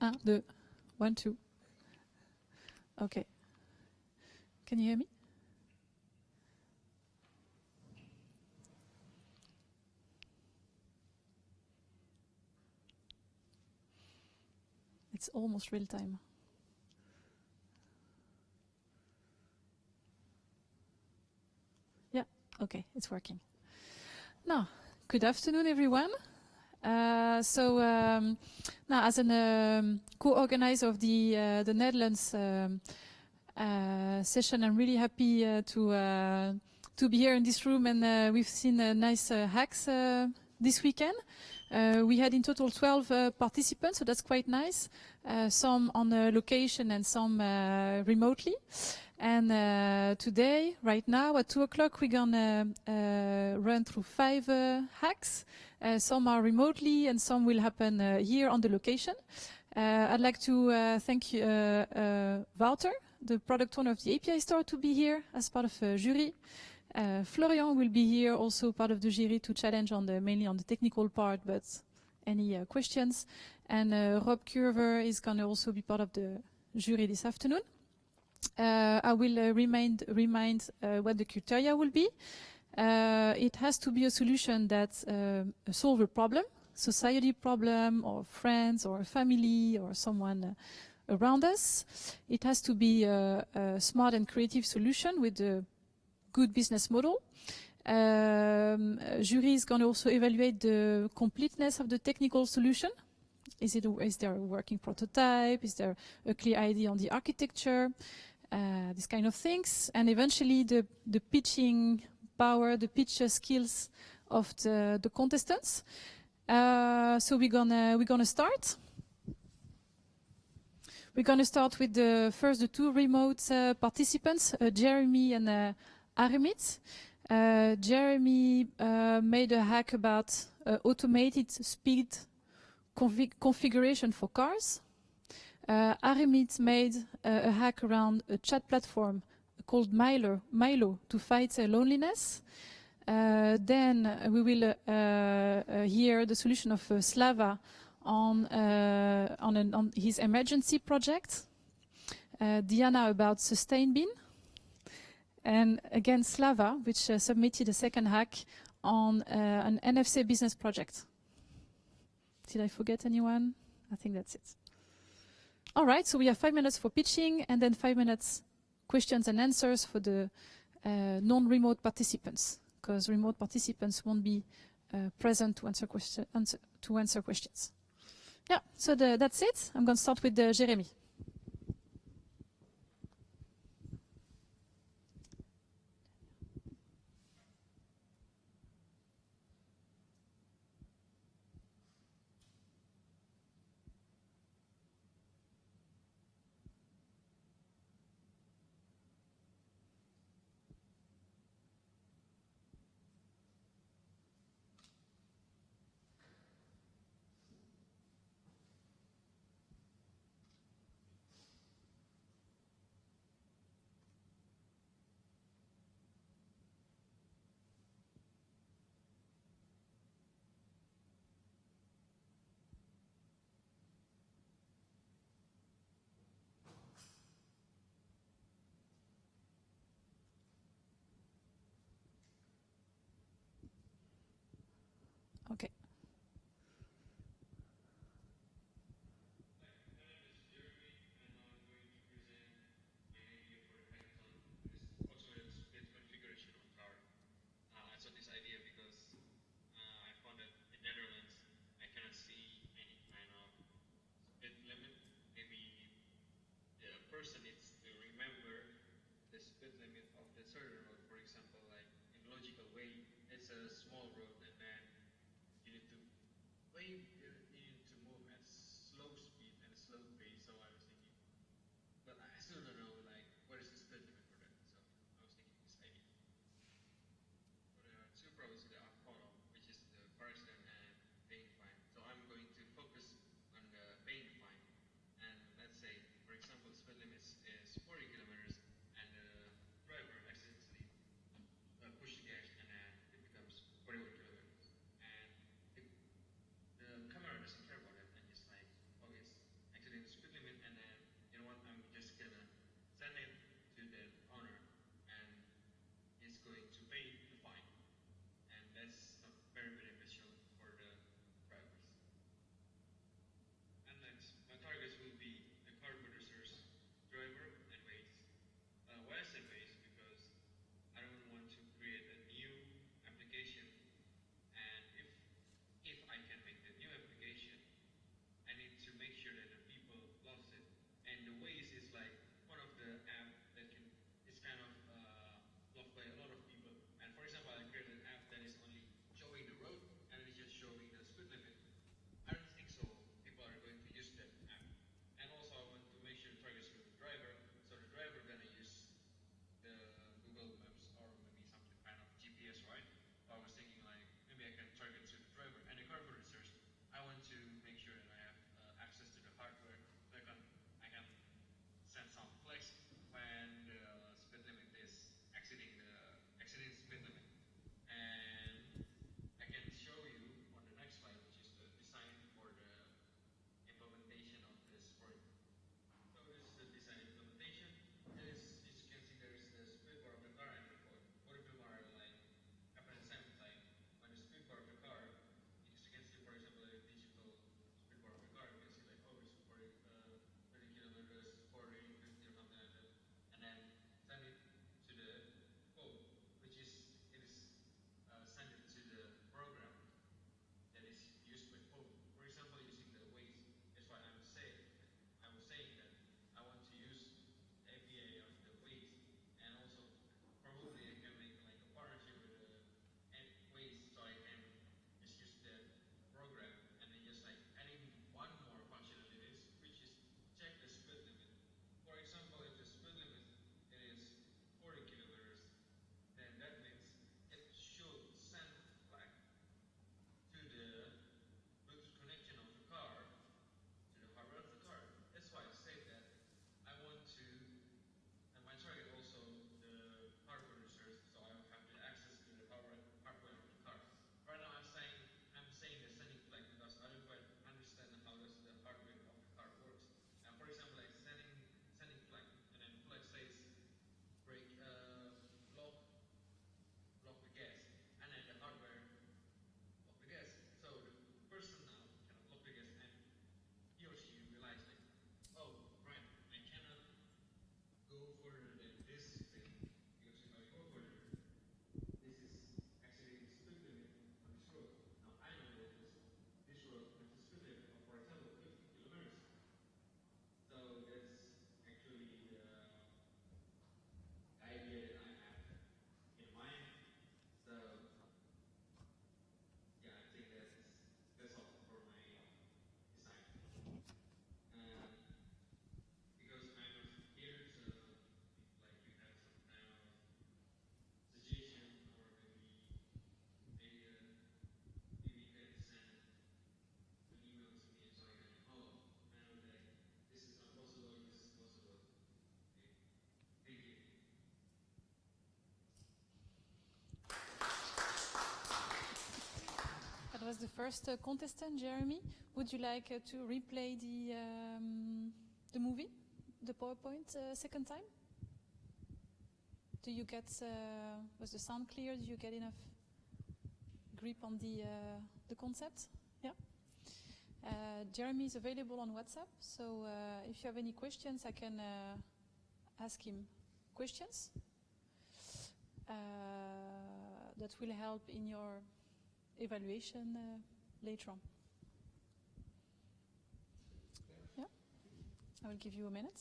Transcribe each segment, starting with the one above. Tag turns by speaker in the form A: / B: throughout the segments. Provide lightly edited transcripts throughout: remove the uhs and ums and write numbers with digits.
A: 1, 2. 1, 2. Okay. Can you hear me? It's almost real time. Yeah, okay, it's working. Now, good afternoon, everyone. Now, as a co-organizer of the Netherlands session, I'm really happy to be here in this room, and we've seen nice hacks this weekend. We had in total 12 participants, so that's quite nice. Some on location and some remotely. And today, right now, at 2 o'clock, we're gonna run through 5 hacks. Some are remotely, and some will happen here on the location. I'd like to thank you, Wouter, the product owner of the API store, to be here as part of a jury. Florian will be here, also part of the jury, to challenge on mainly on the technical part, but any questions. And Rob Curver is going to also be part of the jury this afternoon. I will remind what the criteria will be. It has to be a solution that solves a problem, society problem, or friends, or family, or someone around us. It has to be a smart and creative solution with a good business model. Jury is going to also evaluate the completeness of the technical solution. Is there a working prototype? Is there a clear idea on the architecture? These kind of things. And eventually the pitching power, the pitch skills of the contestants. So we're gonna start. We're gonna start with the 2 remote participants, Jeremy and Arimit. Jeremy made a hack about automated speed configuration for cars. Arimit made a hack around a chat platform called Milo to fight loneliness. Then we will hear the solution of Slava on his emergency project. Diana about SustainBin. And again, Slava, which submitted a second hack on an NFC business project. Did I forget anyone? I think that's it. All right, so we have 5 minutes for pitching, and then 5 minutes questions and answers for the non-remote participants, because remote participants won't be present to answer questions. Yeah, so that's it. I'm going to start with Jeremy. first contestant, Jeremy, would you like to replay the movie, the PowerPoint, second time? Do you get, was the sound clear? Did you get enough grip on the concept? Yeah. Jeremy is available on WhatsApp, so if you have any questions, I can ask him questions. That will help in your evaluation later on. Yeah, I will give you a minute.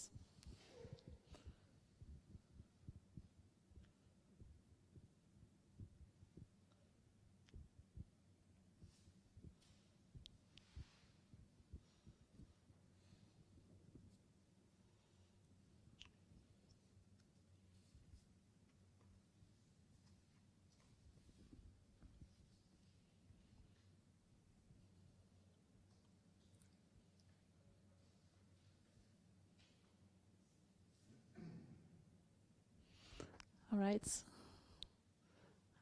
A: All right.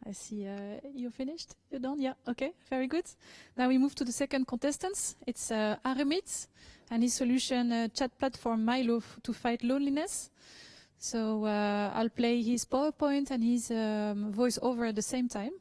A: I see you're finished. You're done? Yeah. Okay. Very good. Now we move to the second contestant. It's Aramit and his solution chat platform Milo to fight loneliness. So I'll play his PowerPoint and his voice over at the same time.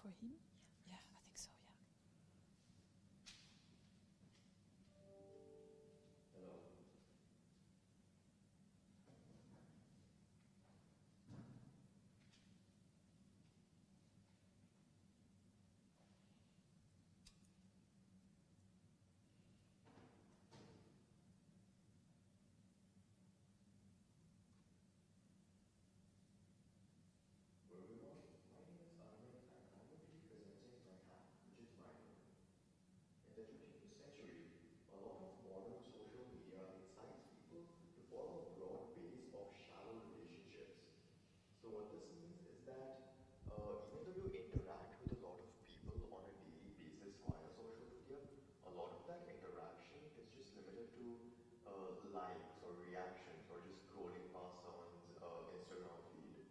A: For him? Yeah, I think so, yeah.
B: Hello. Hello everyone, my name is Armit and I'm going to be presenting my hack, which is Milo. In the 21st century, a lot of modern social media incites people to follow a broad base of shallow relationships. So what this means is that even though you interact with a lot of people on a daily basis via social media, a lot of that interaction is just limited to likes or reactions or just scrolling past someone's Instagram feed.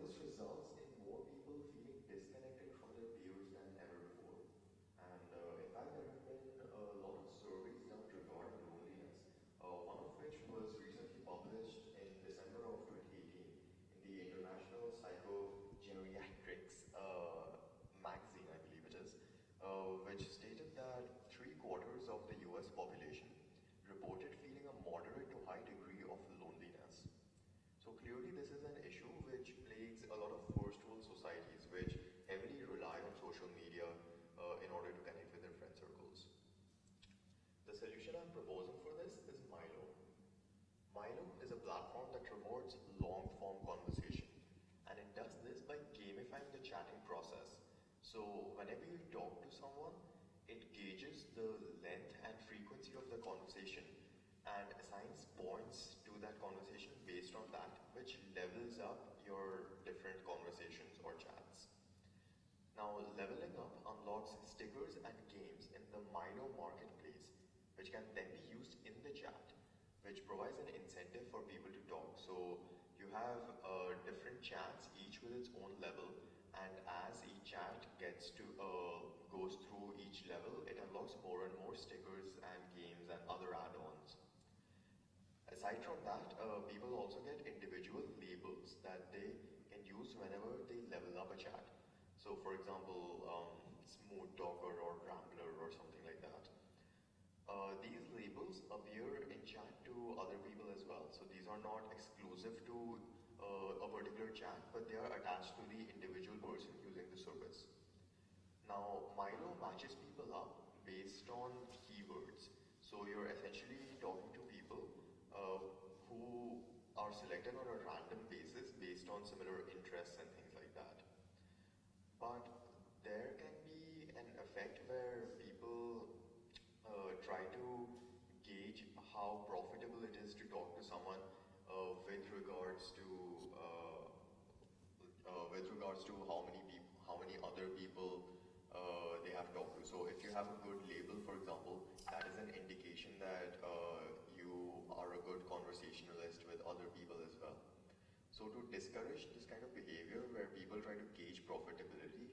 B: This results in more people feeling disconnected from their peers than ever before. And in fact, there have been a lot of surveys done regarding loneliness, one of which was recently published in December of 2018 in the International Psychogeriatrics magazine, I believe it is, which stated that three-quarters of the US population reported feeling a moderate to high degree of loneliness. So clearly this is an issue which plagues a lot of first world societies which heavily rely on social media in order to connect with their friend circles. The solution I'm proposing for this is Milo. Milo is a platform that rewards long form conversation, and it does this by gamifying the chatting process. So whenever you talk to someone, it gauges the length and frequency of the conversation and assigns points to that conversation based on that, which levels up your different conversations or chats. Now, leveling up unlocks stickers and games in the Milo marketplace, which can then be used in the chat, which provides an incentive for people to talk. So you have different chats, each with its own level, and as each chat goes through each level, it unlocks more and more stickers and games and other add-ons. Aside from that, people also get individual labels that they can use whenever they level up a chat. So for example, smooth talker or rambler or something like that. These labels appear in chat to other people as well. So these are not exclusive to a particular chat, but they are attached to the individual person using the service. Now, Milo matches people up based on keywords. So you're essentially talking to people uh, who are selected on a random basis based on similar interests and things like that. But there can be an effect where people try to gauge how profitable it is to talk to someone with regards to regards to how many other people they have talked to. So if you have a good label, for example, that is an indication that you are a good conversationalist with other people as well. So to discourage this kind of behavior where people try to gauge profitability,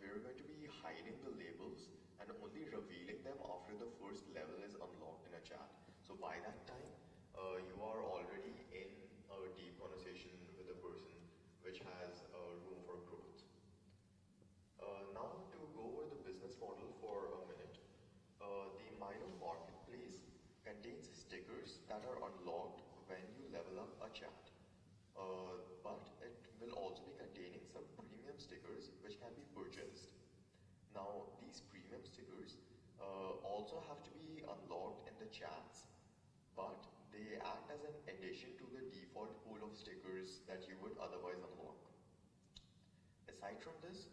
B: we're going to be hiding the labels and only revealing them after the first level is unlocked in a chat. So by that time, you are already in a deep conversation with a person which has room for growth. Now to go over the business model for a minute. The Milo marketplace contains stickers that are unlocked when you level up a chat. But it will also be containing some premium stickers which can be purchased. Now, these premium stickers also have to be unlocked in the chats, but they act as an addition to the default pool of stickers that you would otherwise unlock. Aside from this,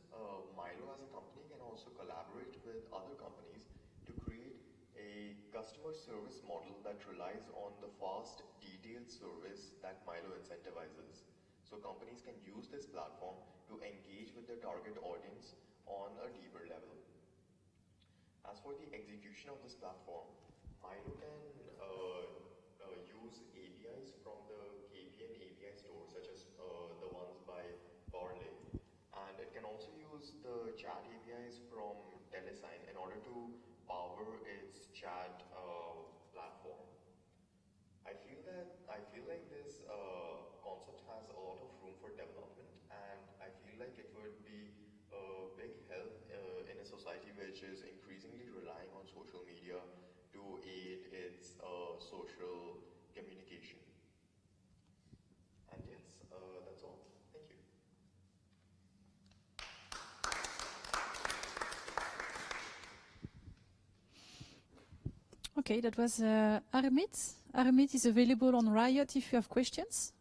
B: Milo as a company can also collaborate with other companies to create a customer service model that relies on the fast, detailed service that Milo incentivizes. So companies can use this platform to engage with their target audience on a deeper level. As for the execution of this platform, Milo can use APIs from the KPN API store, such as the ones by Barley. And it can also use the chat APIs from Telesign in order to power its chat platform. I feel like this concept has a lot of room for development, and I feel like it would be a big help in a society which is increasingly relying on social media to aid its social communication. And yes, that's all. Thank you.
A: Okay, that was Armit. Armit is available on Riot if you have questions.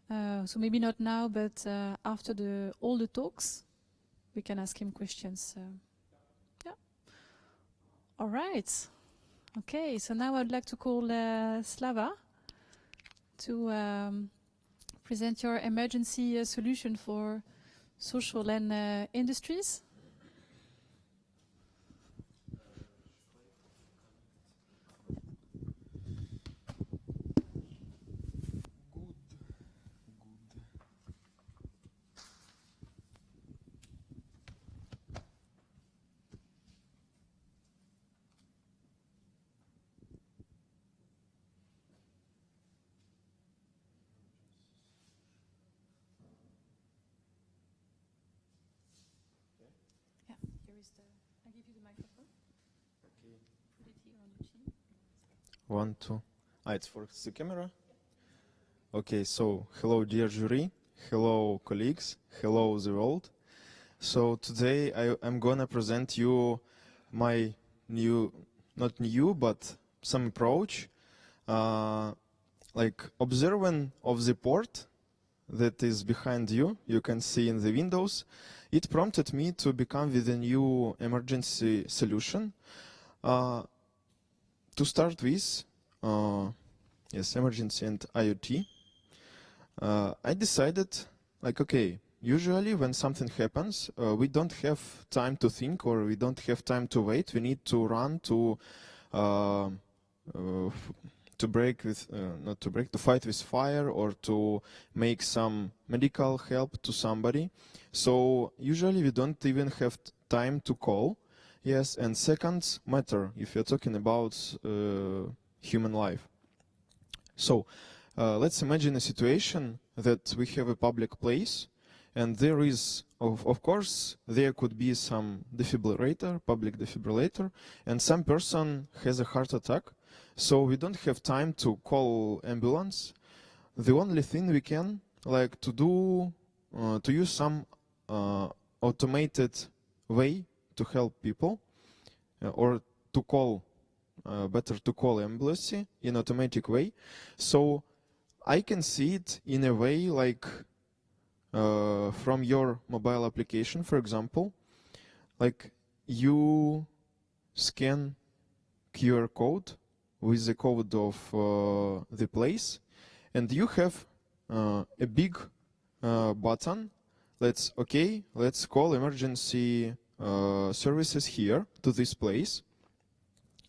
A: So maybe not now, but after all the talks, we can ask him questions. Yeah. All right. Okay, so now I'd like to call Slava to present your emergency solution for social and industries. Yeah, here is I give you the microphone.
C: Okay.
A: Put it here on the chin.
C: 1, 2. It's for the camera? Okay, so hello dear jury, hello colleagues, hello the world. So today I'm gonna present you my not new, but some approach, like observing of the port that is behind you, you can see in the windows. It prompted me to become with a new emergency solution. To start with, yes, emergency and IoT. I decided, like, okay, usually when something happens, we don't have time to think or we don't have time to wait. We need to run to break with, not to break, to fight with fire or to make some medical help to somebody. So usually we don't even have time to call. Yes, and seconds matter if you're talking about human life. So let's imagine a situation that we have a public place and there is, of course, there could be some defibrillator, public defibrillator, and some person has a heart attack. So we don't have time to call ambulance. The only thing we can like to do, to use some automated way to help people, or to call, better to call ambulance in automatic way. So I can see it in a way like from your mobile application, for example, like you scan QR code with the code of the place, and you have a big button. Let's call emergency services here to this place.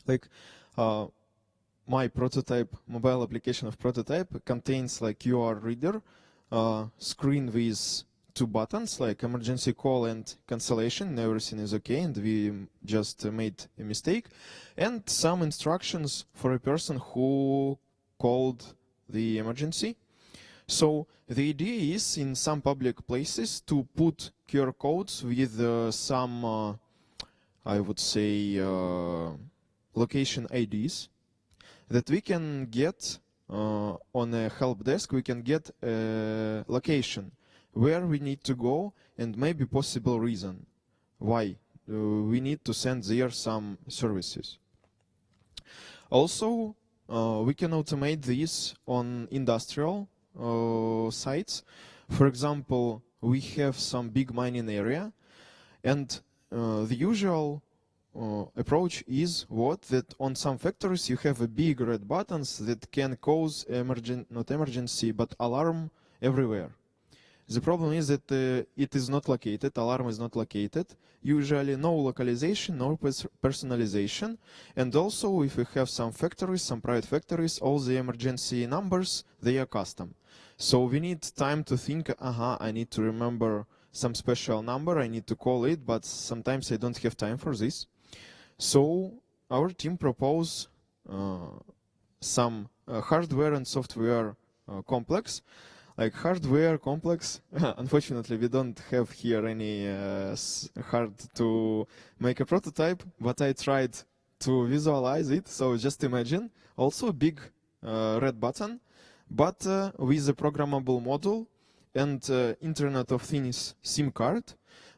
C: Like my prototype, mobile application of prototype contains like QR reader, screen with two buttons like emergency call and cancellation. Everything is okay, and we just made a mistake, and some instructions for a person who called the emergency. So the idea is in some public places to put QR codes with some, I would say, location IDs that we can get on a help desk. We can get a location where we need to go and maybe possible reason why we need to send there some services. Also, we can automate this on industrial sites. For example, we have some big mining area, and the usual approach is that on some factories you have a big red buttons that can cause not emergency but alarm everywhere. The problem is that it is not located, alarm is not located, usually no localization, no personalization, and also if we have some factories, some private factories, all the emergency numbers, they are custom. So we need time to think, I need to remember some special number, I need to call it, but sometimes I don't have time for this. So our team proposed some hardware and software complex. Like hardware complex, unfortunately we don't have here any hard to make a prototype, but I tried to visualize it. So just imagine also a big red button, but with a programmable module and Internet of Things SIM card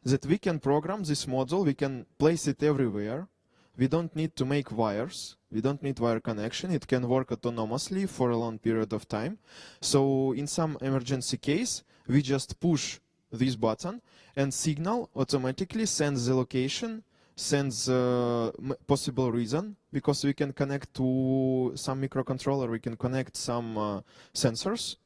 C: that we can program this module, we can place it everywhere. We don't need to make wires. We don't need wire connection. It can work autonomously for a long period of time. So in some emergency case, we just push this button and signal automatically sends the location, sends possible reason, because we can connect to some microcontroller, we can connect some sensors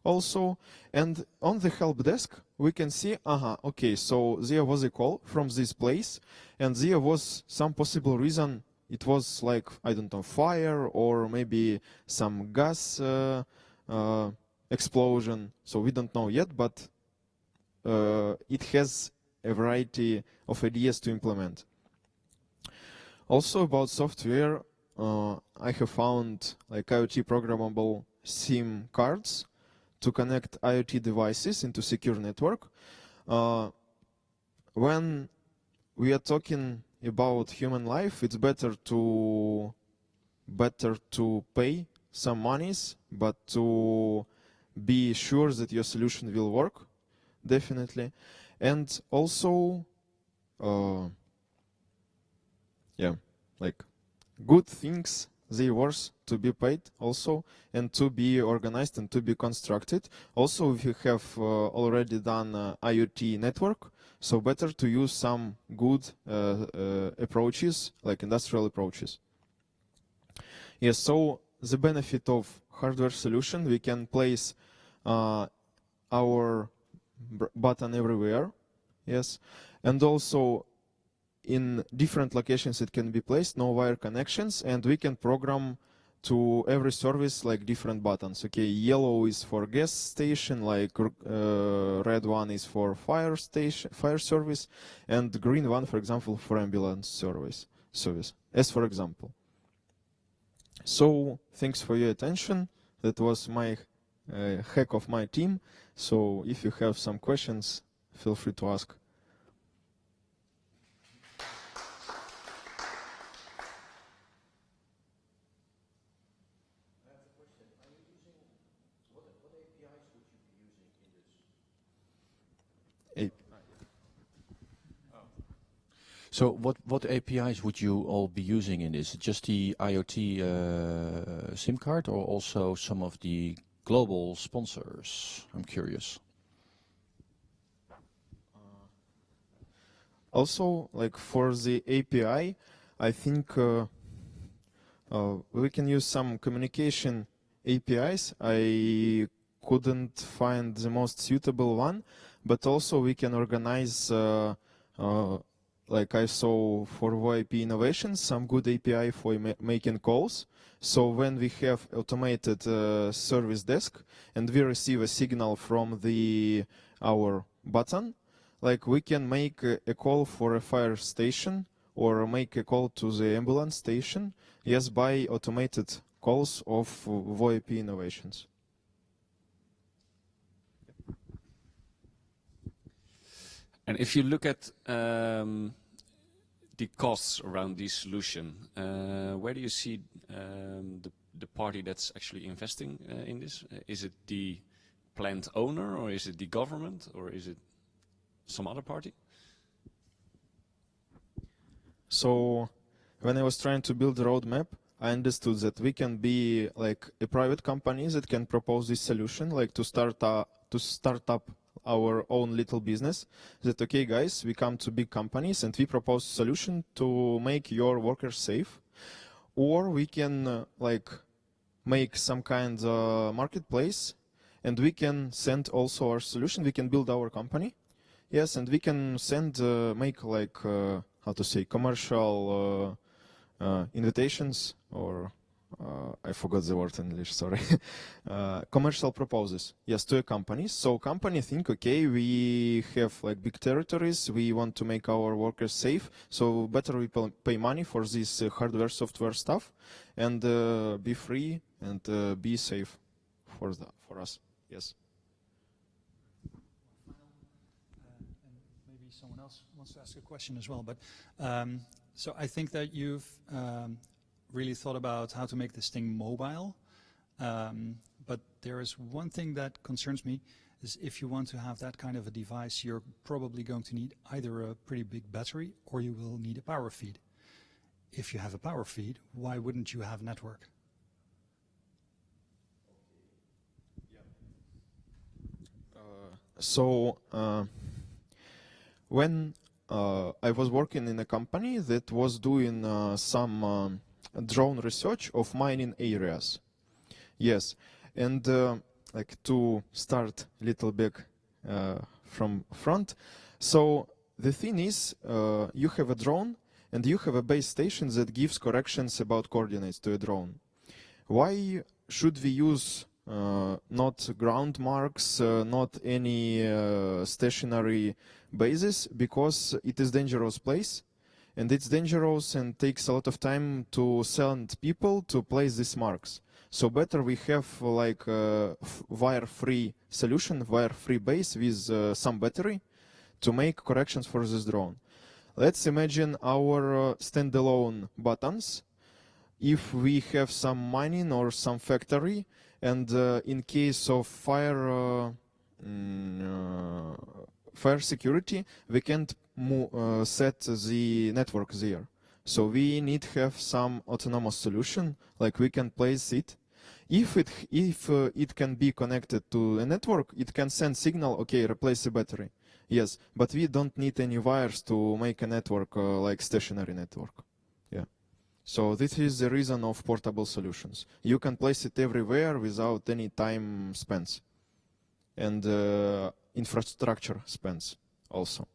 C: also. And on the help desk, we can see, okay, so there was a call from this place, and there was some possible reason. It was like, I don't know, fire or maybe some gas explosion. So we don't know yet, but it has a variety of ideas to implement. Also about software, I have found like IoT programmable SIM cards to connect IoT devices into secure network. When we are talking about human life, it's better to pay some monies, but to be sure that your solution will work, definitely. And also, like good things, they worth to be paid also, and to be organized and to be constructed. Also, if you have already done IoT network, so better to use some good approaches, like industrial approaches. Yes, so the benefit of hardware solution, we can place our button everywhere, yes, and also in different locations it can be placed, no wire connections, and we can program to every service like different buttons. Okay, yellow is for gas station, like red one is for fire service, and green one, for example, for ambulance service, as for example. So thanks for your attention. That was my hack of my team. So if you have some questions, feel free to ask.
D: So what APIs would you all be using in this? Just the IoT SIM card, or also some of the global sponsors? I'm curious.
C: Also, like for the API, I think we can use some communication APIs. I couldn't find the most suitable one, but also we can organize, like I saw for VoIP innovations, some good API for making calls. So when we have automated service desk and we receive a signal from our button, like we can make a call for a fire station or make a call to the ambulance station, yes, by automated calls of VoIP innovations.
E: And if you look at the costs around this solution, where do you see the party that's actually investing in this? Is it the plant owner, or is it the government, or is it some other party?
C: So when I was trying to build the roadmap, I understood that we can be like a private company that can propose this solution, like to start up our own little business. That okay, guys, we come to big companies and we propose a solution to make your workers safe, or we can like make some kind of marketplace, and we can send also our solution. We can build our company, yes, and we can send make like how to say commercial invitations, or I forgot the word in English, sorry. Commercial proposals, yes, to a company. So company think, okay, we have like big territories, we want to make our workers safe, so better we pay money for this hardware, software stuff, and be free and be safe for us, yes.
F: And maybe someone else wants to ask a question as well, but so I think that you've really thought about how to make this thing mobile, but there is one thing that concerns me, is if you want to have that kind of a device, you're probably going to need either a pretty big battery or you will need a power feed. If you have a power feed, why wouldn't you have a network?
C: So when I was working in a company that was doing some drone research of mining areas. Yes, and like to start a little bit from front. So the thing is, you have a drone and you have a base station that gives corrections about coordinates to a drone. Why should we use not ground marks, not any stationary bases? Because it is dangerous place, and it's dangerous and takes a lot of time to send people to place these marks. So better we have like a wire-free solution, wire-free base with some battery to make corrections for this drone. Let's imagine our standalone buttons. If we have some mining or some factory, and in case of fire security, we can't set the network there. So we need to have some autonomous solution, like we can place it. If it can be connected to a network, it can send signal, okay, replace the battery. Yes, but we don't need any wires to make a network like stationary network. Yeah. So this is the reason of portable solutions. You can place it everywhere without any time spent, and infrastructure spends also.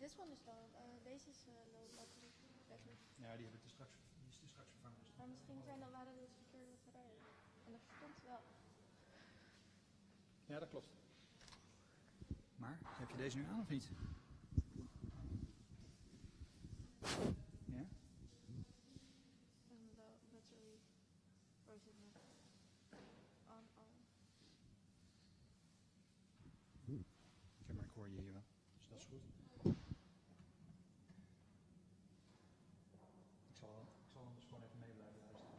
G: This one is low. Deze is low battery.
F: Ja, die is die straks vervangen. Dus
G: Maar misschien waren dit verkeerde batterijen. En dat stond wel.
F: ja, dat klopt. Maar heb je deze nu aan of niet? Ja?
G: Een low battery. Waar is het nou? On.
F: Ja, maar ik hoor je hier wel. Dus dat is goed. Ik zal anders gewoon even mee blijven luisteren.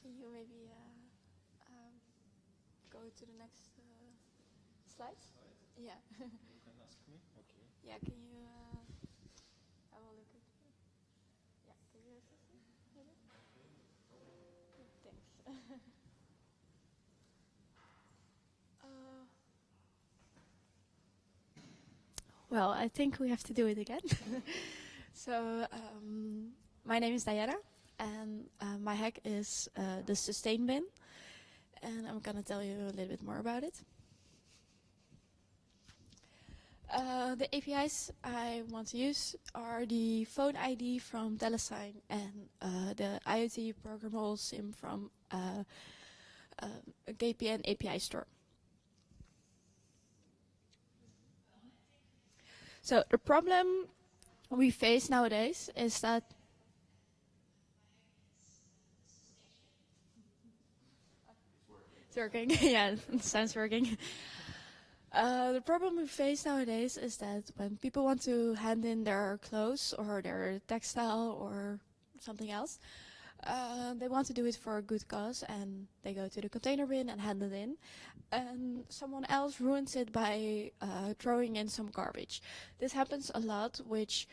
G: Can you maybe go to the next slide? Yeah.
C: You can ask me. Okay.
G: Yeah, can you have a look at it? Yeah, can you assist me? Maybe? Thanks. Well, I think we have to do it again. So, my name is Diana, and my hack is the sustain bin, and I'm gonna tell you a little bit more about it. The APIs I want to use are the phone ID from TeleSign and the IoT programmable SIM from a KPN API store. So the problem we face nowadays is that it's working. Yeah, it sounds working. The problem we face nowadays is that when people want to hand in their clothes or their textile or something else, they want to do it for a good cause, and they go to the container bin and hand it in, and someone else ruins it by throwing in some garbage. This happens a lot, which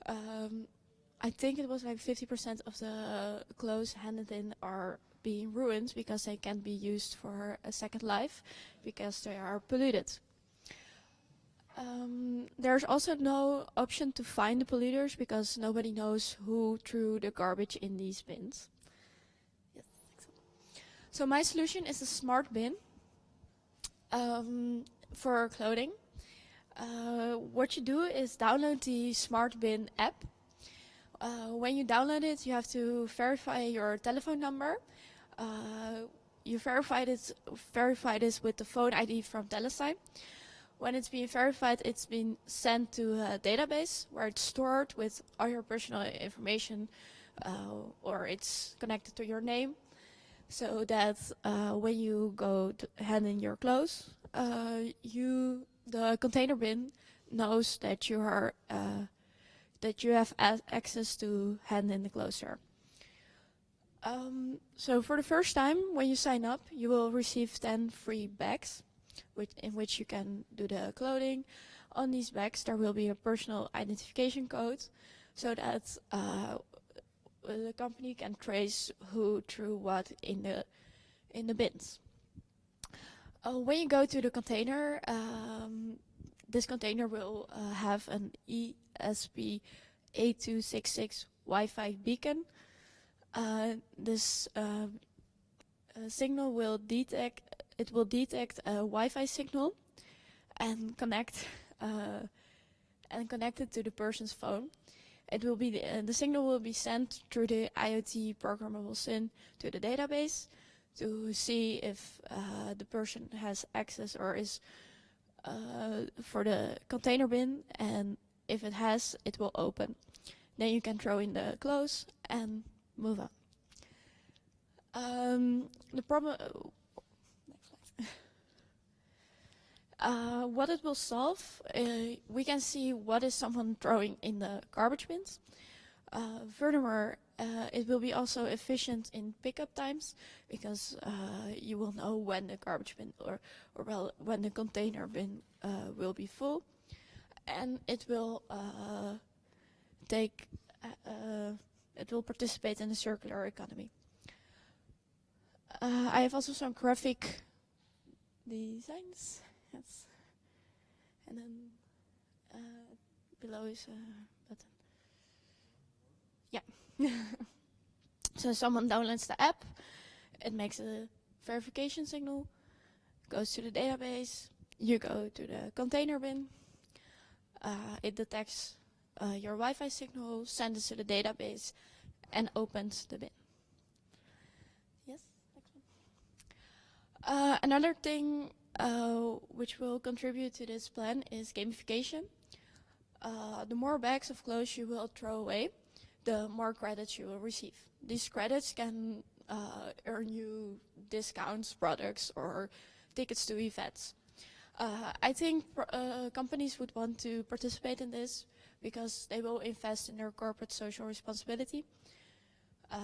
G: I think it was like 50% of the clothes handed in are being ruined because they can't be used for a second life because they are polluted. There's also no option to find the polluters because nobody knows who threw the garbage in these bins. Yes, so my solution is a smart bin for clothing. What you do is download the smart bin app. When you download it, you have to verify your telephone number. You verify this with the phone ID from TeleSign. When it's been verified, it's been sent to a database where it's stored with all your personal information, or it's connected to your name, so that when you go to hand in your clothes, the container bin knows that you are that you have access to hand in the clothes there. So for the first time, when you sign up, you will receive 10 free bags, in which you can do the clothing. On these bags, there will be a personal identification code, so that the company can trace who threw what in the bins. When you go to the container, this container will have an ESP8266 Wi-Fi beacon. This signal will detect. It will detect a Wi-Fi signal and connect it to the person's phone. It will be the signal will be sent through the IoT programmable SYN to the database to see if the person has access or is for the container bin, and if it has, it will open. Then you can throw in the close and move on. The problem. Next slide. What it will solve, we can see what is someone throwing in the garbage bins. Furthermore, it will be also efficient in pickup times because you will know when the garbage bin or well when the container bin will be full, and it will it will participate in the circular economy. I have also some graphic designs. Yes, and then below is a button. Yeah. So someone downloads the app, it makes a verification signal, goes to the database, you go to the container bin, it detects your Wi-Fi signal, sends it to the database, and opens the bin. Yes, next one. Another thing which will contribute to this plan is gamification. The more bags of clothes you will throw away, the more credits you will receive. These credits can earn you discounts, products, or tickets to events. I think companies would want to participate in this because they will invest in their corporate social responsibility.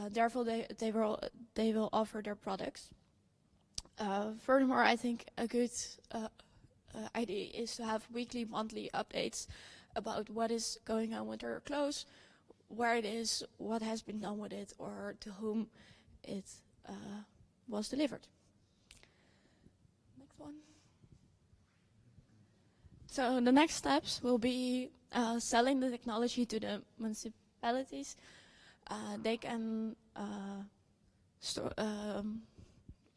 G: Therefore, they will offer their products. Furthermore, I think a good idea is to have weekly, monthly updates about what is going on with their clothes, where it is, what has been done with it, or to whom it was delivered. Next one. So the next steps will be selling the technology to the municipalities. They can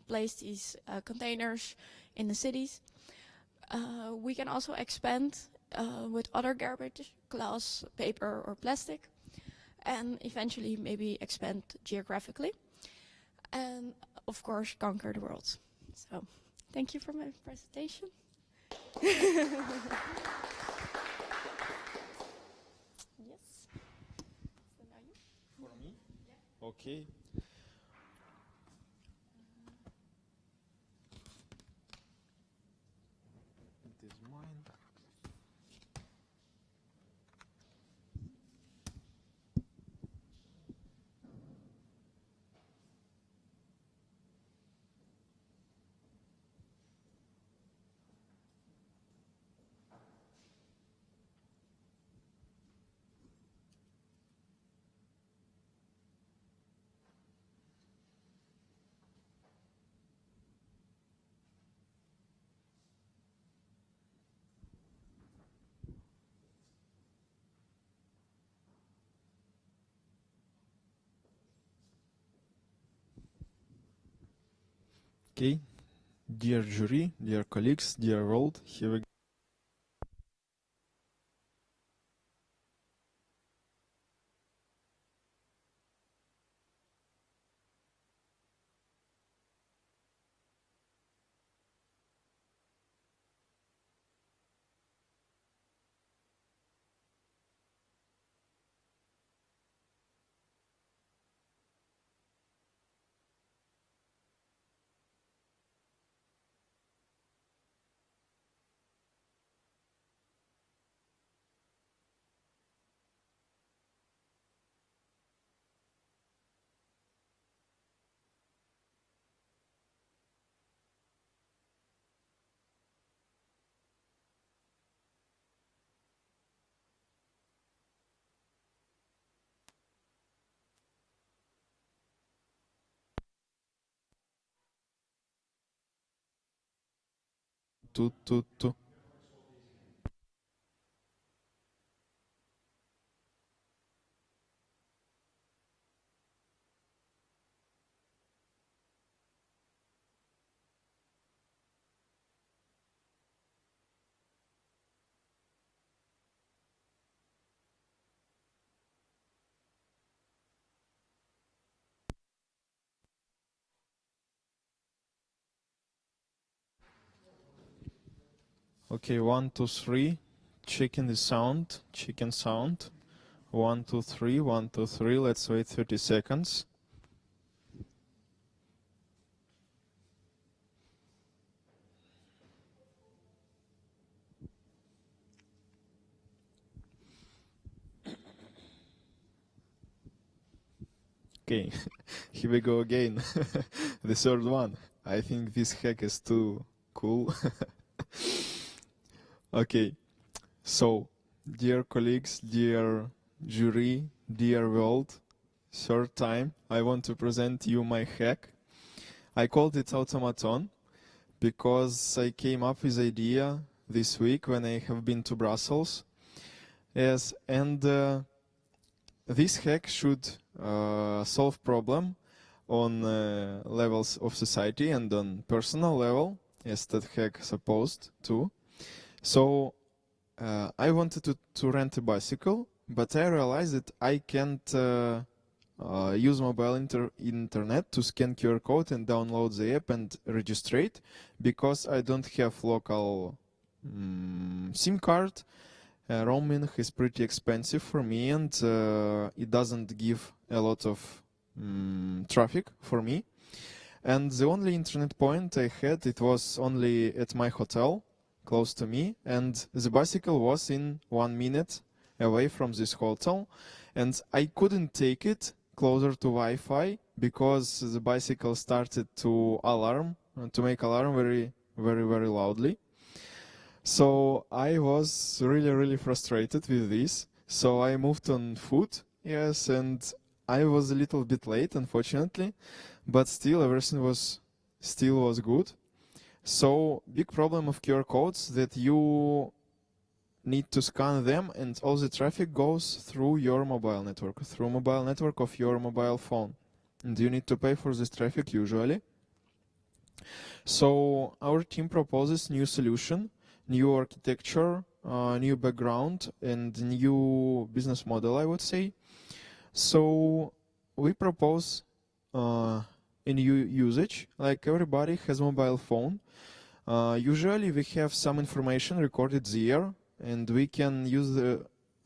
G: place these containers in the cities. We can also expand with other garbage, glass, paper, or plastic, and eventually maybe expand geographically, and of course conquer the world. So thank you for my presentation. Yes. So now you.
C: For me? Yeah. Okay. It is mine. Okay. Dear jury, dear colleagues, dear world, here we go. Two. Okay, 1, 2, 3. Checking the sound. Checking sound. 1, 2, 3. 1, 2, 3. Let's wait 30 seconds. Okay, here we go again. The third one. I think this hack is too cool. Okay, so, dear colleagues, dear jury, dear world, third time I want to present you my hack. I called it automaton because I came up with idea this week when I have been to Brussels. Yes, and this hack should solve problem on levels of society and on personal level, as TADHack supposed to. So I wanted to rent a bicycle, but I realized that I can't use mobile internet to scan QR code and download the app and registrate because I don't have local SIM card. Roaming is pretty expensive for me, and it doesn't give a lot of traffic for me. And the only internet point I had, it was only at my hotel, close to me, and the bicycle was in 1 minute away from this hotel, and I couldn't take it closer to Wi-Fi because the bicycle started to make alarm very loudly. So I was really frustrated with this. So I moved on foot, yes, and I was a little bit late, unfortunately, but still everything was good. So big problem of QR codes that you need to scan them, and all the traffic goes through your mobile network of your mobile phone, and you need to pay for this traffic usually. So our team proposes new solution, new architecture, new background, and new business model, I would say. So we propose a new usage, like everybody has mobile phone. Usually we have some information recorded there, and we can use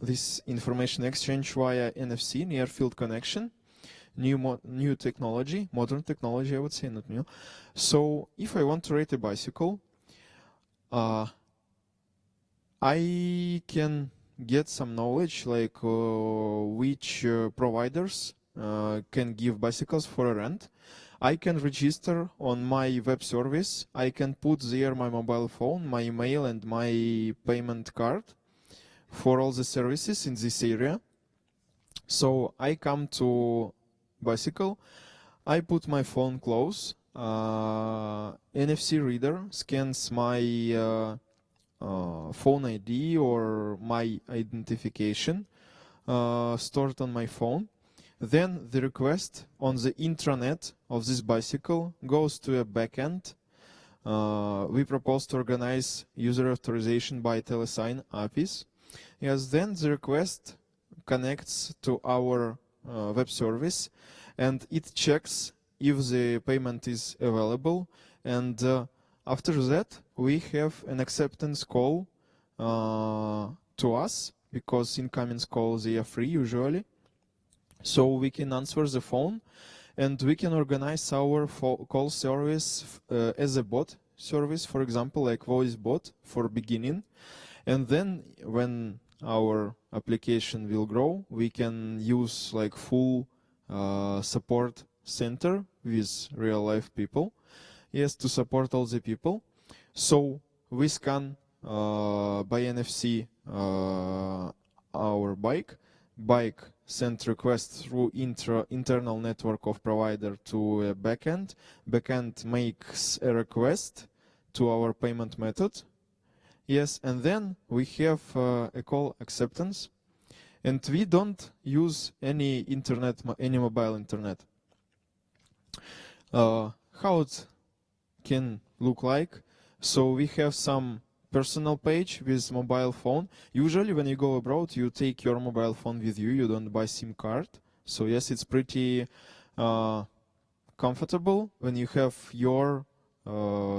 C: this information exchange via NFC, near field connection. New technology, modern technology, I would say, not new. So if I want to rate a bicycle, I can get some knowledge, like which providers can give bicycles for a rent. I can register on my web service. I can put there my mobile phone, my email, and my payment card for all the services in this area. So I come to bicycle, I put my phone close, NFC reader scans my phone ID or my identification stored on my phone. Then the request on the intranet of this bicycle goes to a backend. We propose to organize user authorization by telesign APIs. Yes, then the request connects to our web service, and it checks if the payment is available, and after that we have an acceptance call to us, because incoming calls, they are free usually. So we can answer the phone, and we can organize our call service as a bot service, for example, like voice bot for beginning. And then when our application will grow, we can use like full support center with real life people, yes, to support all the people. So we scan by NFC our bike send request through internal network of provider to a backend makes a request to our payment method, yes, and then we have a call acceptance, and we don't use any mobile internet. How it can look like? So we have some personal page with mobile phone. Usually when you go abroad, you take your mobile phone with you, you don't buy SIM card. So yes, it's pretty comfortable when you have your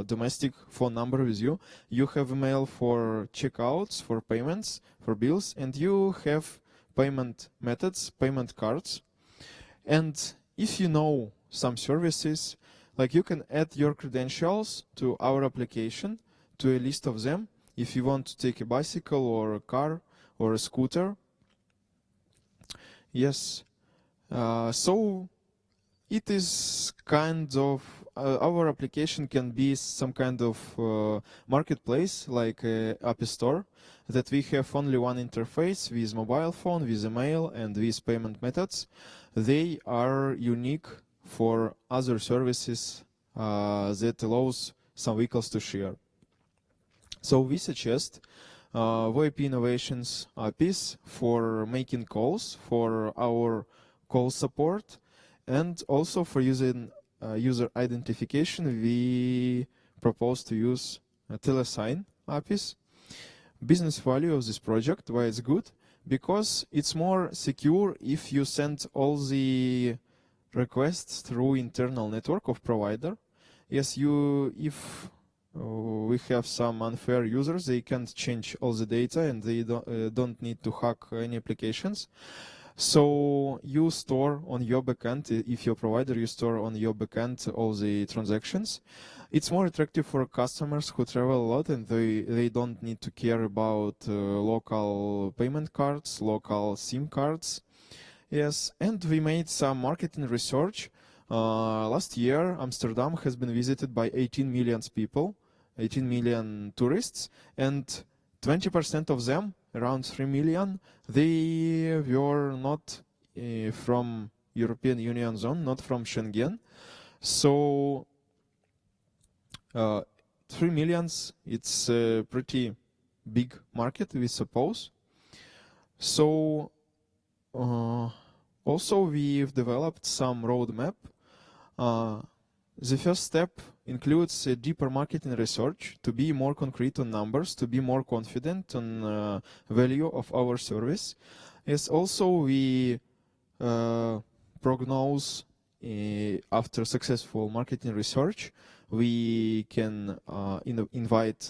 C: domestic phone number with you. You have email for checkouts, for payments, for bills, and you have payment methods, payment cards. And if you know some services, like you can add your credentials to our application, to a list of them. If you want to take a bicycle or a car or a scooter. Yes. So it is kind of, our application can be some kind of marketplace, like a app store, that we have only one interface with mobile phone, with email, and with payment methods. They are unique for other services that allows some vehicles to share. So we suggest VoIP innovations APIs for making calls, for our call support, and also for using user identification. We propose to use telesign APIs. Business value of this project, why it's good? Because it's more secure if you send all the requests through internal network of provider. Yes, if we have some unfair users, they can't change all the data and they don't need to hack any applications. So you store on your backend, if your provider, you store on your backend all the transactions. It's more attractive for customers who travel a lot and they don't need to care about local payment cards, local SIM cards. Yes, and we made some marketing research. Last year, Amsterdam has been visited by 18 million people, 18 million tourists, and 20% of them, around 3 million, they were not from European Union zone, not from Schengen. So 3 millions, it's a pretty big market, we suppose. So also we've developed some roadmap. The first step includes a deeper marketing research to be more concrete on numbers, to be more confident on value of our service. Yes, also we prognose after successful marketing research, we can invite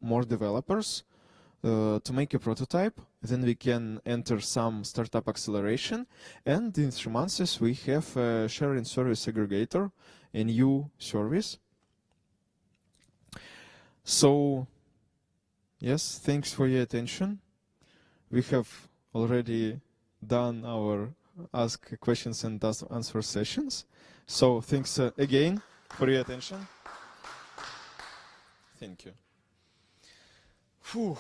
C: more developers to make a prototype. Then we can enter some startup acceleration, and in 3 months we have a sharing service aggregator, a new service. So yes, thanks for your attention. We have already done our ask questions and answer sessions. So thanks again for your attention. Thank you. Phew.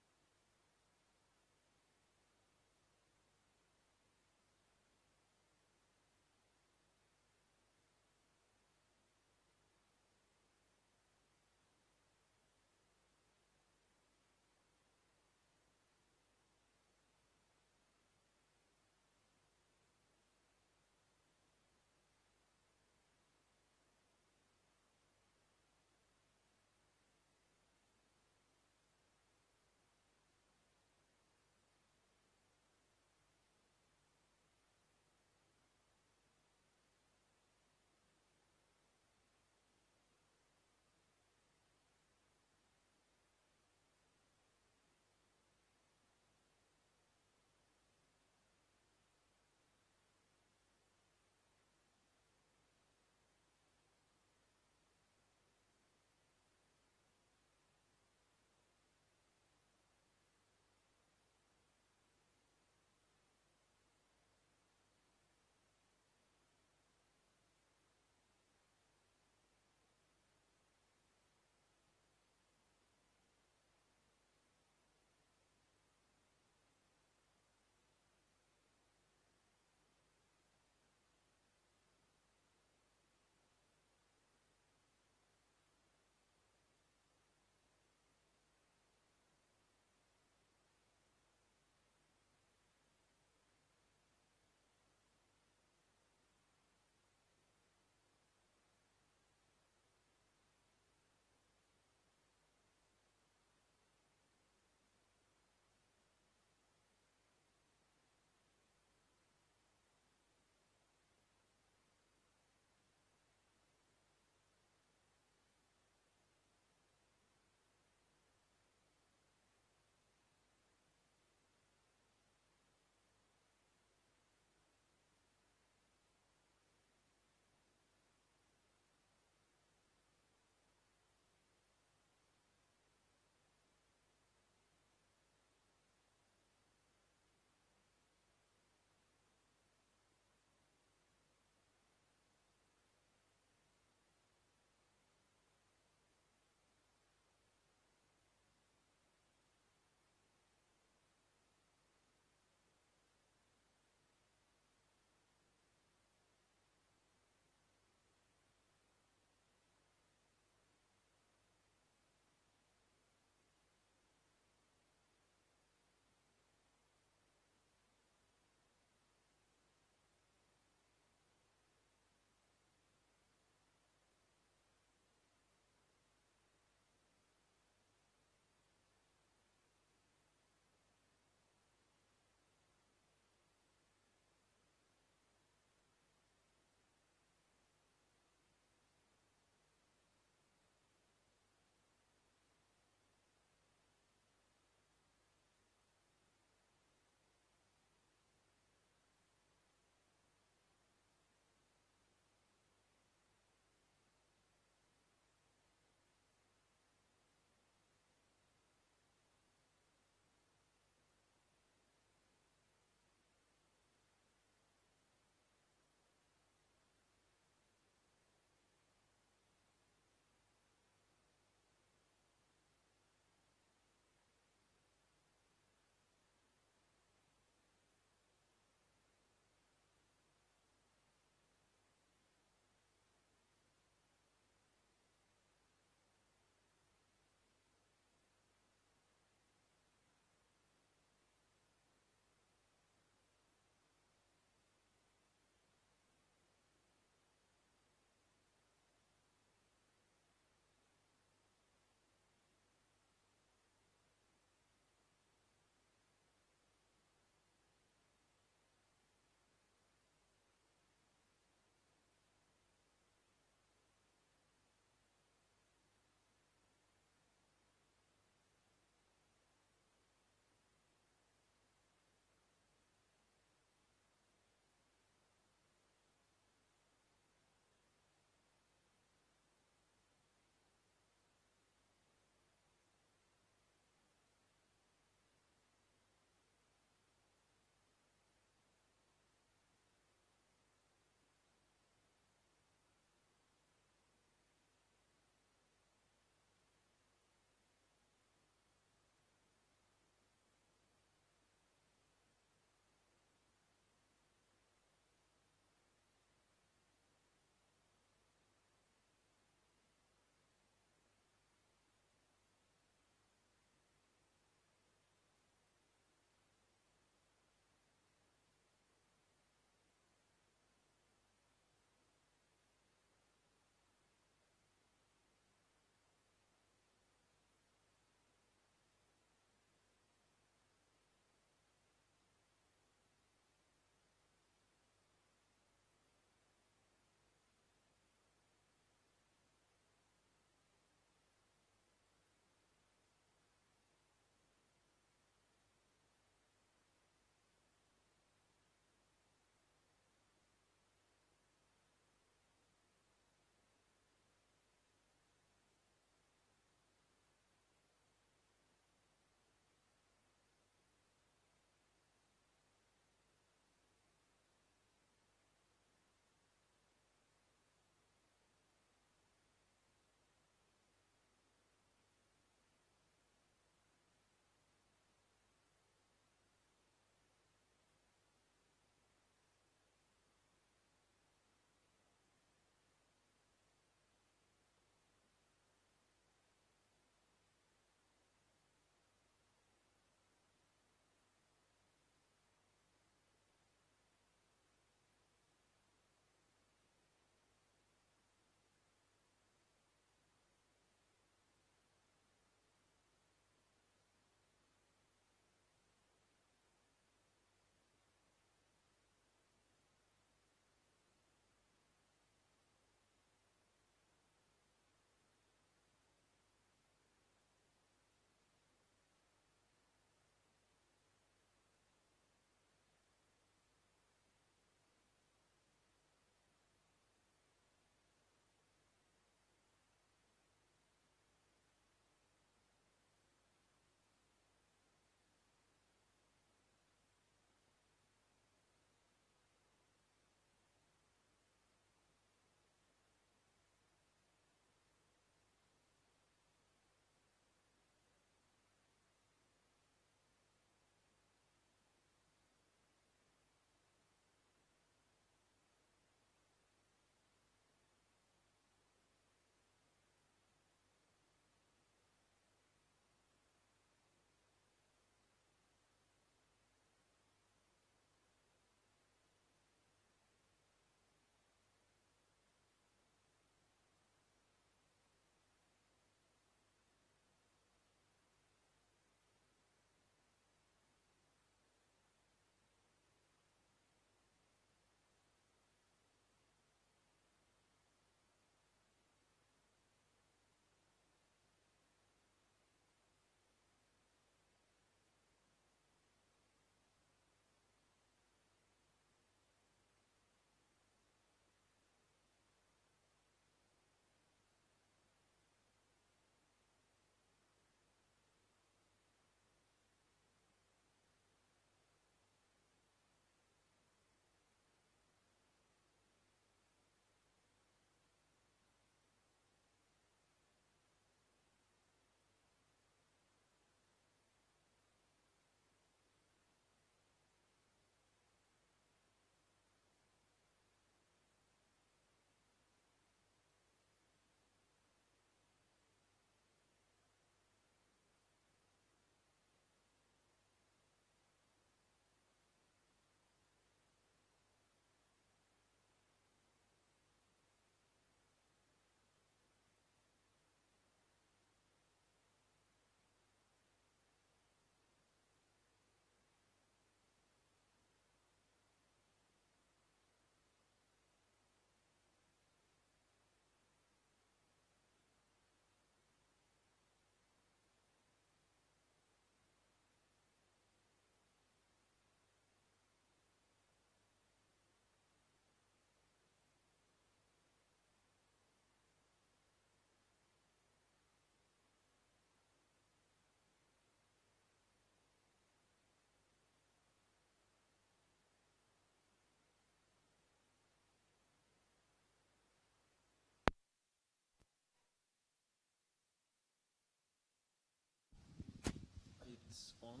C: on.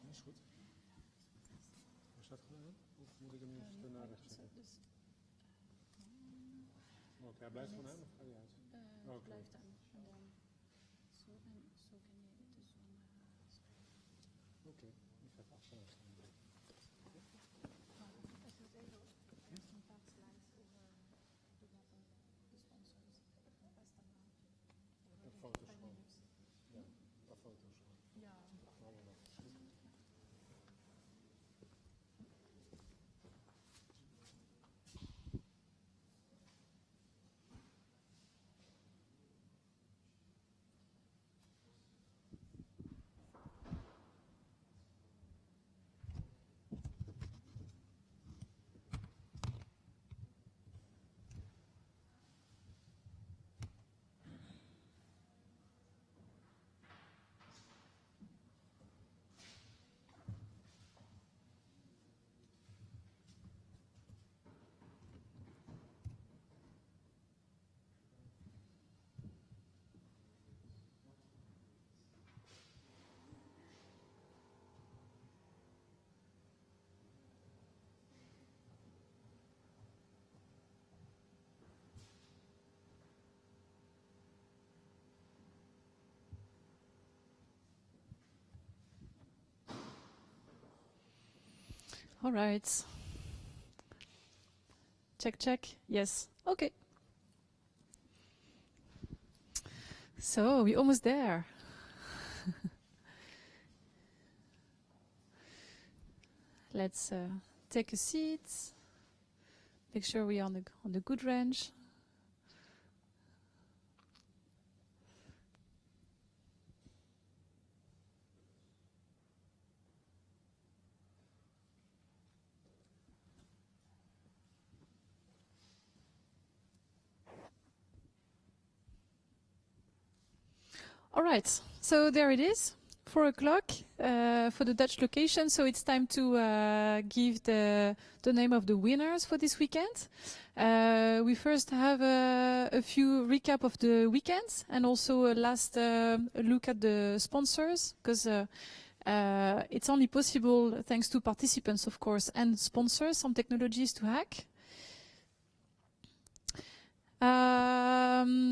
H: Is goed. Is dat gedaan? Of moet ik hem nu daarna rechtzetten? Oké, hij blijft gewoon aan of ga je uit? Oké.
A: Blijft aan. En dan zo en zo kan je het dus
H: Oké, ik ga het afstaan. De foto's gewoon. Ja, de foto's gewoon.
A: Ja.
H: Allemaal.
A: All right. Check, check. Yes. Okay. So we're almost there. Let's take a seat. Make sure we're on the good range. All right, so there it is, 4 o'clock for the Dutch location. So it's time to give the name of the winners for this weekend. We first have a few recap of the weekends and also a last look at the sponsors, because it's only possible thanks to participants, of course, and sponsors, some technologies to hack.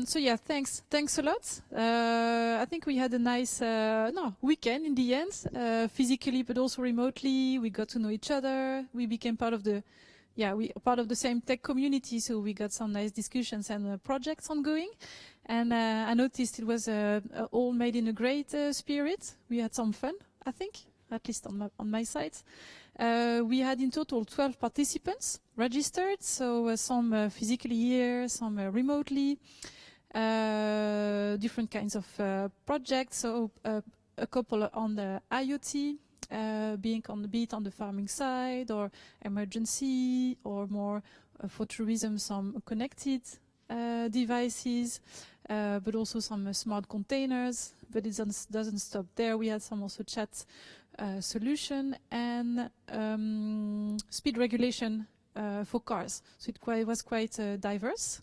A: So yeah, thanks a lot. I think we had a nice weekend in the end, physically but also remotely. We got to know each other. We became part of the same tech community, so we got some nice discussions and projects ongoing. And I noticed it was all made in a great spirit. We had some fun, I think, at least on my side. We had in total 12 participants registered, so some physically here, some remotely, different kinds of projects. So a couple on the IoT, be it on the farming side or emergency, or more for tourism, some connected devices, but also some smart containers. But it doesn't stop there. We had some also chat solution and speed regulation for cars. So it was quite diverse.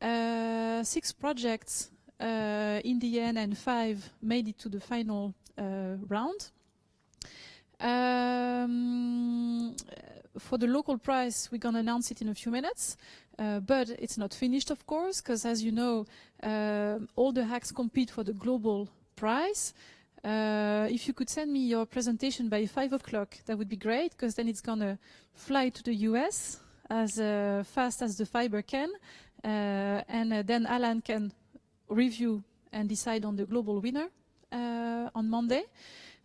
A: 6 projects in the end, and 5 made it to the final round. For the local prize, we're going to announce it in a few minutes. But it's not finished, of course, because as you know, all the hacks compete for the global prize. If you could send me your presentation by 5 o'clock, that would be great, because then it's going to fly to the US as fast as the fiber can. And then Alan can review and decide on the global winner on Monday.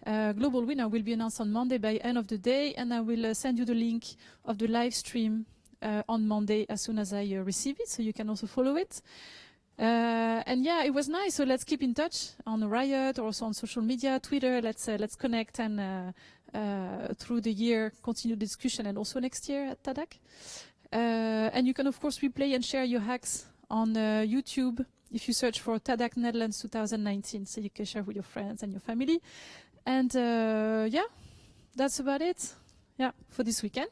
A: Global winner will be announced on Monday by end of the day, and I will send you the link of the live stream on Monday as soon as I receive it, so you can also follow it. And yeah, it was nice. So let's keep in touch on Riot or also on social media, Twitter. Let's connect and through the year continue the discussion, and also next year at TADHack. And you can, of course, replay and share your hacks on YouTube if you search for TADHack Netherlands 2019, so you can share with your friends and your family. And yeah, that's about it. Yeah, for this weekend.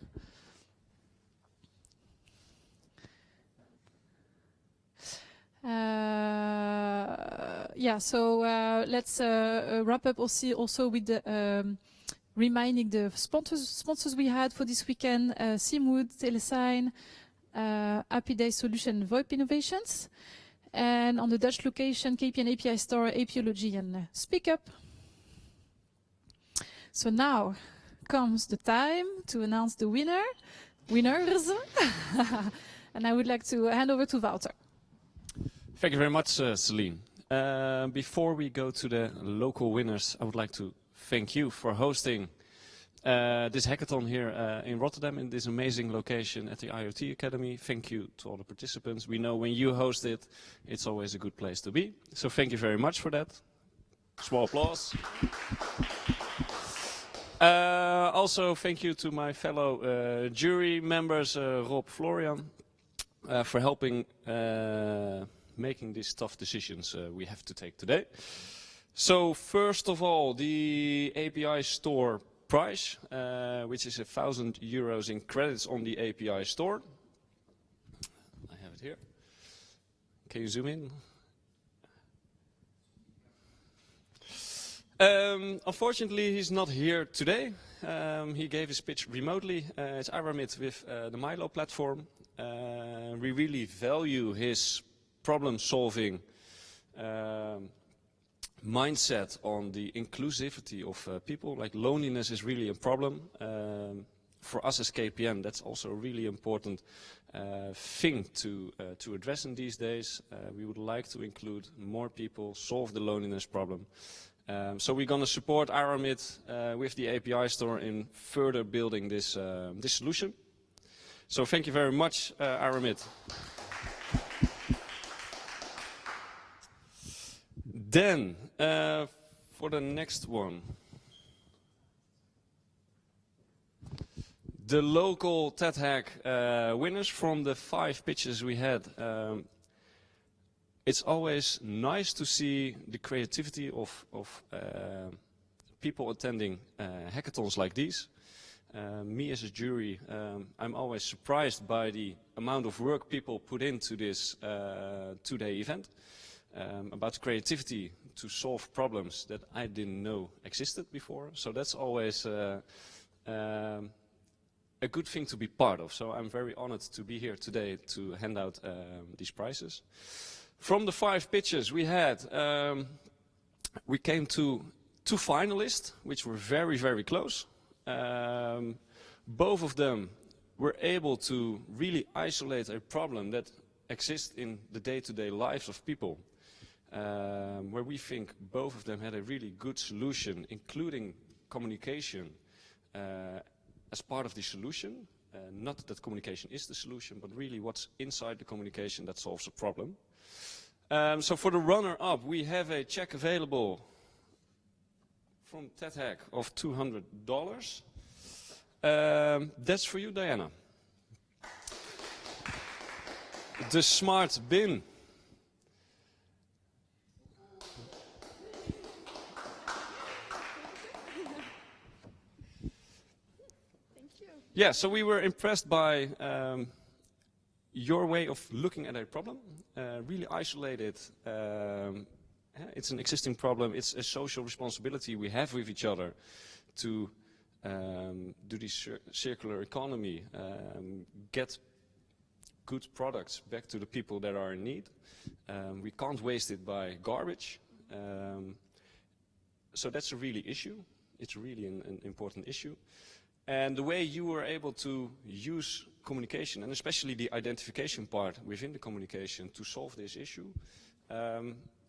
A: Yeah, so let's wrap up also with the reminding the sponsors we had for this weekend: Simwood, Telesign, Happy Day Solution, VoIP Innovations, and on the Dutch location, KPN API Store, Apiology, and Speak Up. So now comes the time to announce the winners, and I would like to hand over to Wouter.
E: Thank you very much, Celine. Before we go to the local winners, I would like to thank you for hosting this hackathon here in Rotterdam, in this amazing location at the IoT Academy. Thank you to all the participants. We know when you host it, it's always a good place to be. So thank you very much for that. Small applause. Also, thank you to my fellow jury members, Rob, Florian, for helping making these tough decisions we have to take today. So first of all, the API Store price, which is €1,000 in credits on the API Store. I have it here. Can you zoom in? Unfortunately, he's not here today. He gave his pitch remotely. It's Aramid with the Milo platform. We really value his problem-solving mindset on the inclusivity of people. Like, loneliness is really a problem. For us as KPN, that's also a really important thing to address in these days. We would like to include more people, solve the loneliness problem. So we're going to support Aramid with the API Store in further building this solution. So thank you very much, Aramid. Then, for the next one, the local TADHack winners from the 5 pitches we had. It's always nice to see the creativity of people attending hackathons like these. Me as a jury, I'm always surprised by the amount of work people put into this 2-day event. About creativity to solve problems that I didn't know existed before. So that's always a good thing to be part of. So I'm very honored to be here today to hand out these prizes. From the 5 pitches we had, we came to 2 finalists, which were very, very close. Both of them were able to really isolate a problem that exists in the day-to-day lives of people, where we think both of them had a really good solution, including communication as part of the solution. Not that communication is the solution, but really what's inside the communication that solves a problem. So for the runner-up, we have a check available from TADHack of $200. That's for you, Diana. The smart bin.
G: Thank you.
E: Yeah, so we were impressed by your way of looking at a problem, really isolated. It's an existing problem. It's a social responsibility we have with each other to do this circular economy, get good products back to the people that are in need. We can't waste it by garbage. So that's a really issue. It's really an important issue. And the way you were able to use communication, and especially the identification part within the communication, to solve this issue,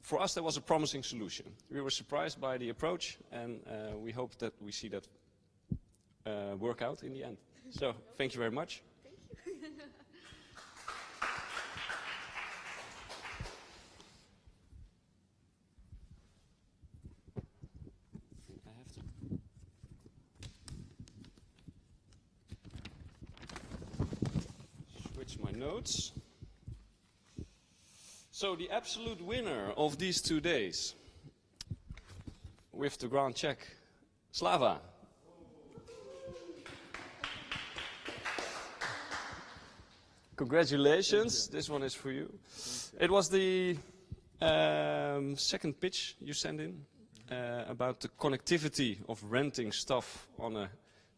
E: for us that was a promising solution. We were surprised by the approach, and we hope that we see that work out in the end. So thank you very much.
G: Thank you.
E: I have to switch my notes. So the absolute winner of these 2 days, with the grand check, Slava. Congratulations, this one is for you. It was the second pitch you sent in about the connectivity of renting stuff on a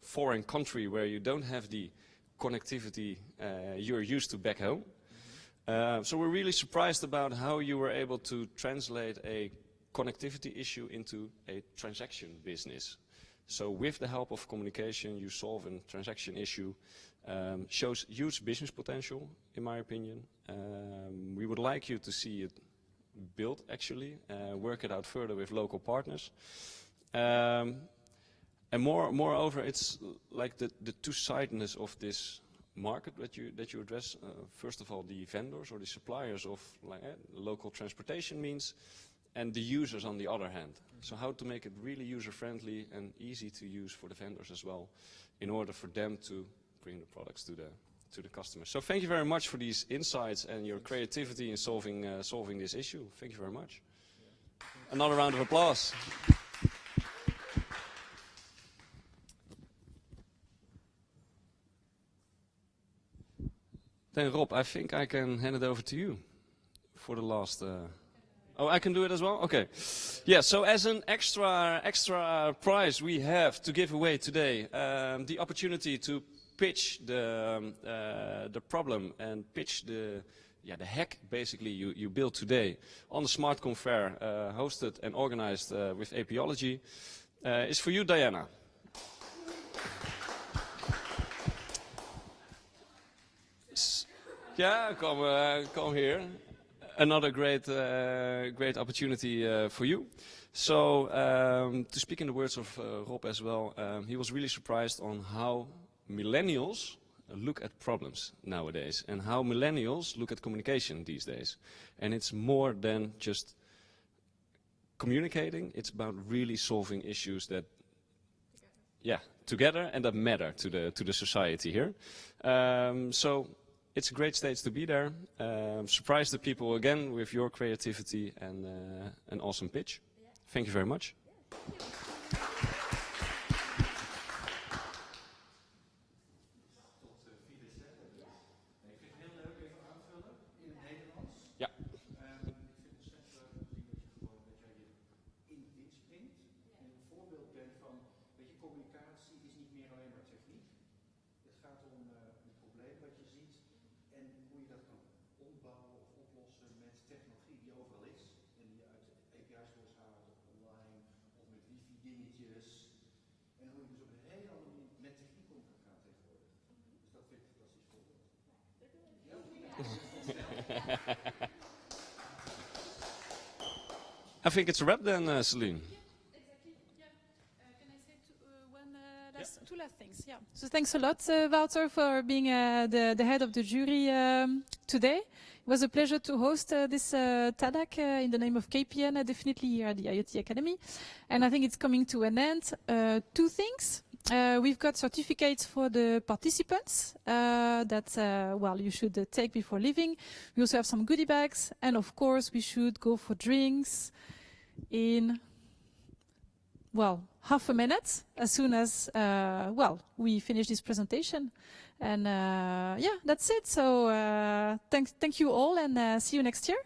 E: foreign country where you don't have the connectivity you're used to back home. So we're really surprised about how you were able to translate a connectivity issue into a transaction business. So with the help of communication, you solve a transaction issue. Shows huge business potential, in my opinion. We would like you to see it built, actually, work it out further with local partners. And moreover, it's like the two-sidedness of this market that you address. First of all, the vendors or the suppliers of local transportation means, and the users on the other hand. So how to make it really user-friendly and easy to use for the vendors as well, in order for them to bring the products to the customers. So thank you very much for these insights and your creativity in solving this issue. Thank you very much. Another round of applause. Then Rob, I think I can hand it over to you for the last. Oh, I can do it as well? Okay. Yeah, so as an extra prize we have to give away today, the opportunity to pitch the problem and pitch the hack basically you built today on the SmartCon Fair, hosted and organized with Apiology, is for you, Diana. Yeah, come here. Another great opportunity for you. So to speak in the words of Rob as well, he was really surprised on how millennials look at problems nowadays and how millennials look at communication these days. And it's more than just communicating, it's about really solving issues that, together and that matter to the society here. So it's a great stage to be there. Surprise the people again with your creativity and an awesome pitch. Thank you very much. Ja.
I: Communicatie is niet meer alleen maar techniek. Het gaat om een probleem wat je ziet en hoe je dat kan opbouwen of oplossen met technologie die overal is. En die je uit de API's loshalen of online of met wifi dingetjes. En hoe je dus op een hele andere manier met techniek om kan gaan tegenwoordig. Dus dat vind ik een fantastisch voorbeeld.
E: I think it's a wrap then, Celine.
A: Two last things, yeah. So thanks a lot, Wouter, for being the head of the jury today. It was a pleasure to host this TADHack in the name of KPN, definitely here at the IoT Academy. And I think it's coming to an end. Two things. We've got certificates for the participants that, you should take before leaving. We also have some goodie bags. And of course, we should go for drinks in, half a minute, as soon as, we finish this presentation. And that's it. So thank you all, and see you next year.